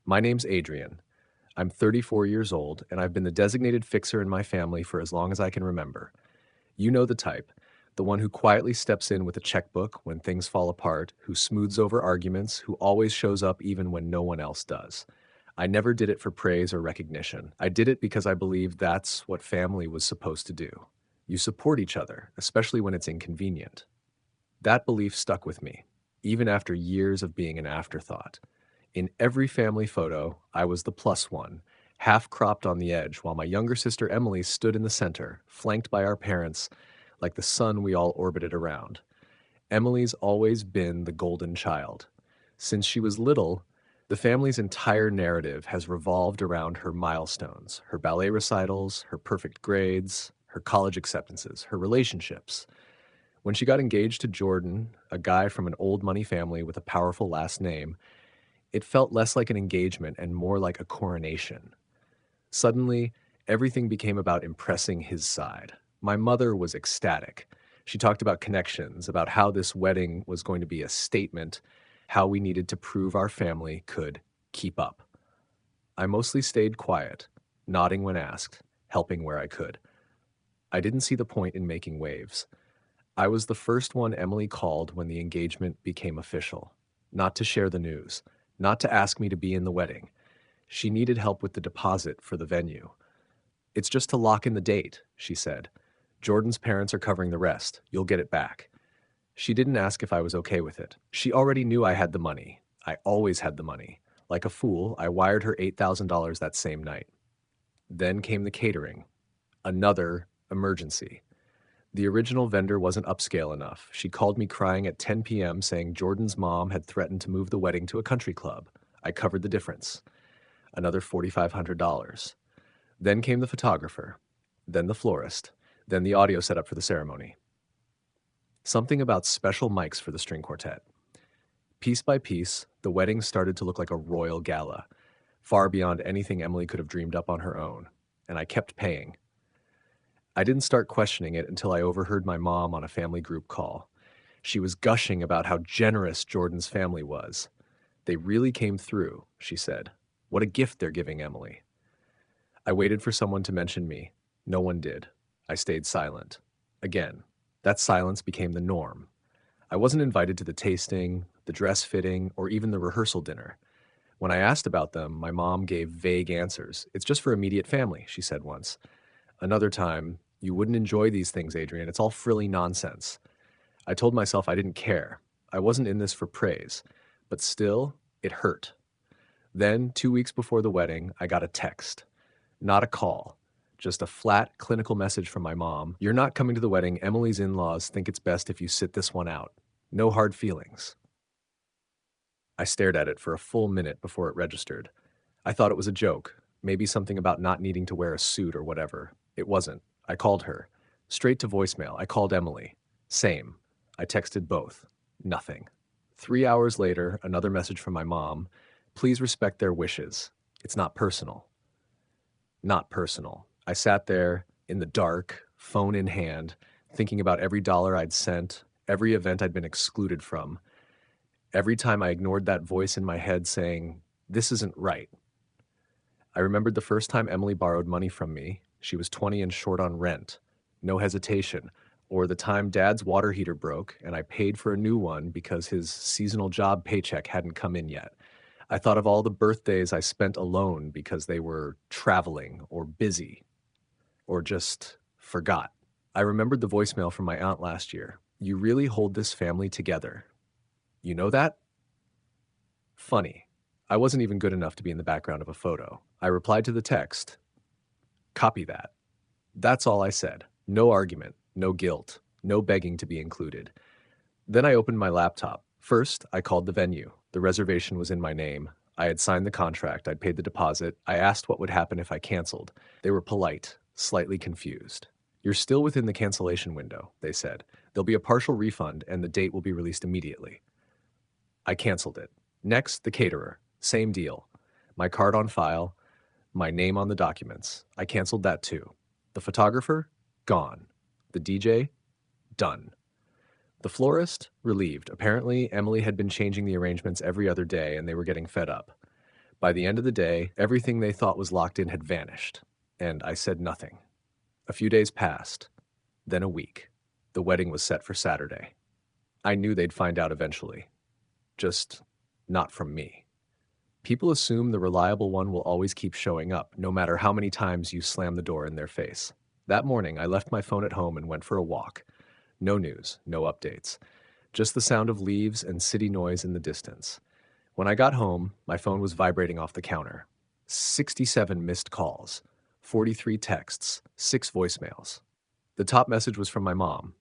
My name's Adrien. I'm 34 years old, and I've been the designated fixer in my family for as long as I can remember. You know the type, the one who quietly steps in with a checkbook when things fall apart, who smooths over arguments, who always shows up even when no one else does. I never did it for praise or recognition. I did it because I believed that's what family was supposed to do. You support each other, especially when it's inconvenient. That belief stuck with me, even after years of being an afterthought. In every family photo, I was the plus one, half cropped on the edge, while my younger sister Emily stood in the center, flanked by our parents, like the sun we all orbited around. Emily's always been the golden child. Since she was little, the family's entire narrative has revolved around her milestones, her ballet recitals, her perfect grades, her college acceptances, her relationships. When she got engaged to Jordan, a guy from an old money family with a powerful last name, it felt less like an engagement and more like a coronation. Suddenly, everything became about impressing his side. My mother was ecstatic. She talked about connections, about how this wedding was going to be a statement, how we needed to prove our family could keep up. I mostly stayed quiet, nodding when asked, helping where I could. I didn't see the point in making waves. I was the first one Emily called when the engagement became official. Not to share the news, not to ask me to be in the wedding. She needed help with the deposit for the venue. "It's just to lock in the date," she said. "Jordan's parents are covering the rest. You'll get it back." She didn't ask if I was okay with it. She already knew I had the money. I always had the money. Like a fool, I wired her $8,000 that same night. Then came the catering. Another emergency. The original vendor wasn't upscale enough. She called me crying at 10 p.m. saying Jordan's mom had threatened to move the wedding to a country club. I covered the difference. Another $4,500. Then came the photographer, then the florist, then the audio setup for the ceremony. Something about special mics for the string quartet. Piece by piece, the wedding started to look like a royal gala, far beyond anything Emily could have dreamed up on her own, and I kept paying. I didn't start questioning it until I overheard my mom on a family group call. She was gushing about how generous Jordan's family was. "They really came through," she said. "What a gift they're giving Emily." I waited for someone to mention me. No one did. I stayed silent. Again, that silence became the norm. I wasn't invited to the tasting, the dress fitting, or even the rehearsal dinner. When I asked about them, my mom gave vague answers. "It's just for immediate family," she said once. Another time, "You wouldn't enjoy these things, Adrian. It's all frilly nonsense." I told myself I didn't care. I wasn't in this for praise. But still, it hurt. Then, 2 weeks before the wedding, I got a text. Not a call. Just a flat, clinical message from my mom. "You're not coming to the wedding. Emily's in-laws think it's best if you sit this one out. No hard feelings." I stared at it for a full minute before it registered. I thought it was a joke. Maybe something about not needing to wear a suit or whatever. It wasn't. I called her. Straight to voicemail. I called Emily. Same. I texted both. Nothing. 3 hours later, another message from my mom. "Please respect their wishes. It's not personal." Not personal. I sat there in the dark, phone in hand, thinking about every dollar I'd sent, every event I'd been excluded from. Every time I ignored that voice in my head saying, "This isn't right." I remembered the first time Emily borrowed money from me. She was 20 and short on rent. No hesitation. Or the time Dad's water heater broke and I paid for a new one because his seasonal job paycheck hadn't come in yet. I thought of all the birthdays I spent alone because they were traveling or busy or just forgot. I remembered the voicemail from my aunt last year. "You really hold this family together. You know that?" Funny. I wasn't even good enough to be in the background of a photo. I replied to the text, "Copy that." That's all I said. No argument, no guilt, no begging to be included. Then I opened my laptop. First, I called the venue. The reservation was in my name. I had signed the contract. I'd paid the deposit. I asked what would happen if I canceled. They were polite, slightly confused. "You're still within the cancellation window," they said. "There'll be a partial refund and the date will be released immediately." I canceled it. Next, the caterer. Same deal. My card on file, my name on the documents. I canceled that too. The photographer? Gone. The DJ? Done. The florist? Relieved. Apparently, Emily had been changing the arrangements every other day and they were getting fed up. By the end of the day, everything they thought was locked in had vanished, and I said nothing. A few days passed, then a week. The wedding was set for Saturday. I knew they'd find out eventually, just not from me. People assume the reliable one will always keep showing up, no matter how many times you slam the door in their face. That morning, I left my phone at home and went for a walk. No news, no updates, just the sound of leaves and city noise in the distance. When I got home, my phone was vibrating off the counter. 67 missed calls, 43 texts, 6 voicemails. The top message was from my mom.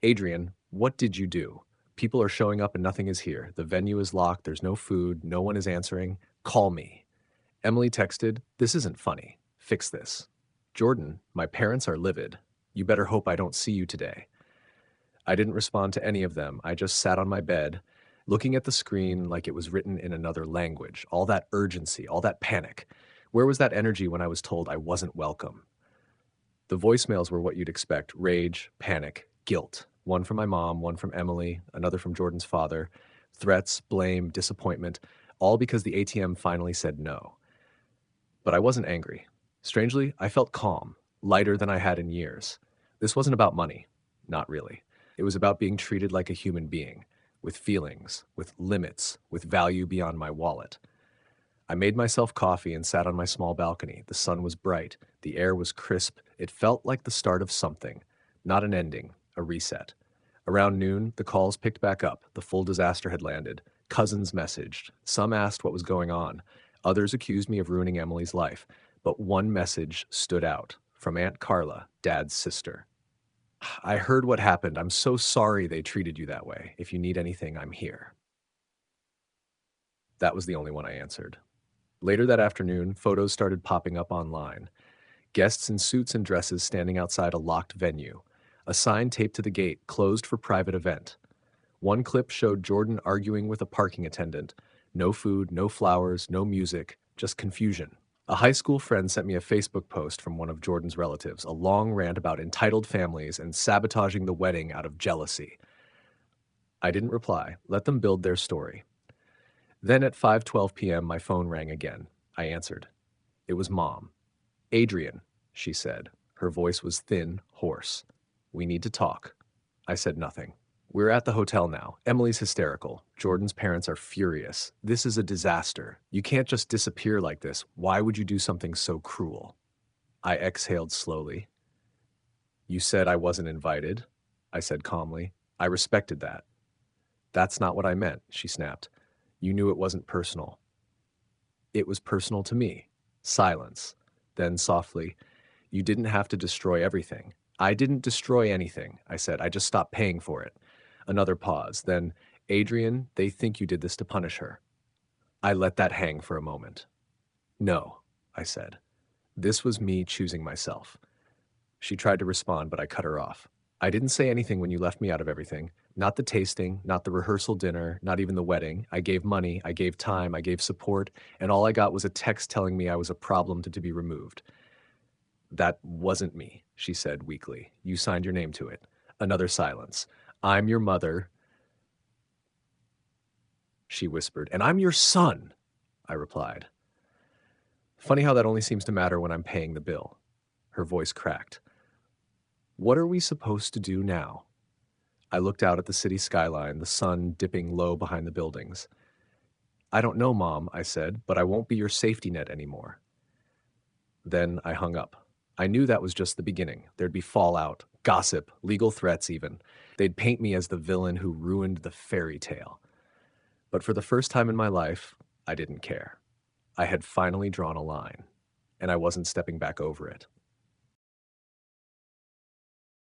Adrien, what did you do? People are showing up and nothing is here. The venue is locked, there's no food, no one is answering. Call me. Emily texted, this isn't funny. Fix this. Jordan, my parents are livid. You better hope I don't see you today. I didn't respond to any of them. I just sat on my bed, looking at the screen like it was written in another language. All that urgency, all that panic. Where was that energy when I was told I wasn't welcome? The voicemails were what you'd expect: rage, panic, guilt. One from my mom, one from Emily, another from Jordan's father. Threats, blame, disappointment, all because the ATM finally said no. But I wasn't angry. Strangely, I felt calm, lighter than I had in years. This wasn't about money. Not really. It was about being treated like a human being, with feelings, with limits, with value beyond my wallet. I made myself coffee and sat on my small balcony. The sun was bright. The air was crisp. It felt like the start of something, not an ending, a reset. Around noon, the calls picked back up. The full disaster had landed. Cousins messaged. Some asked what was going on. Others accused me of ruining Emily's life. But one message stood out, from Aunt Carla, Dad's sister. I heard what happened. I'm so sorry they treated you that way. If you need anything, I'm here. That was the only one I answered. Later that afternoon, photos started popping up online. Guests in suits and dresses standing outside a locked venue. A sign taped to the gate, closed for private event. One clip showed Jordan arguing with a parking attendant. No food, no flowers, no music, just confusion. A high school friend sent me a Facebook post from one of Jordan's relatives, a long rant about entitled families and sabotaging the wedding out of jealousy. I didn't reply. Let them build their story. Then at 5:12 p.m., my phone rang again. I answered. It was Mom. Adrien, she said. Her voice was thin, hoarse. We need to talk. I said nothing. We're at the hotel now. Emily's hysterical. Jordan's parents are furious. This is a disaster. You can't just disappear like this. Why would you do something so cruel? I exhaled slowly. You said I wasn't invited, I said calmly. I respected that. That's not what I meant, she snapped. You knew it wasn't personal. It was personal to me. Silence. Then softly, you didn't have to destroy everything. I didn't destroy anything, I said. I just stopped paying for it. Another pause. Then, Adrien, they think you did this to punish her. I let that hang for a moment. No, I said. This was me choosing myself. She tried to respond, but I cut her off. I didn't say anything when you left me out of everything. Not the tasting, not the rehearsal dinner, not even the wedding. I gave money, I gave time, I gave support, and all I got was a text telling me I was a problem to be removed. That wasn't me, she said weakly. You signed your name to it. Another silence. I'm your mother, she whispered, and I'm your son, I replied. Funny how that only seems to matter when I'm paying the bill. Her voice cracked. What are we supposed to do now? I looked out at the city skyline, the sun dipping low behind the buildings. I don't know, Mom, I said, but I won't be your safety net anymore. Then I hung up. I knew that was just the beginning. There'd be fallout, gossip, legal threats even. They'd paint me as the villain who ruined the fairy tale. But for the first time in my life, I didn't care. I had finally drawn a line, and I wasn't stepping back over it.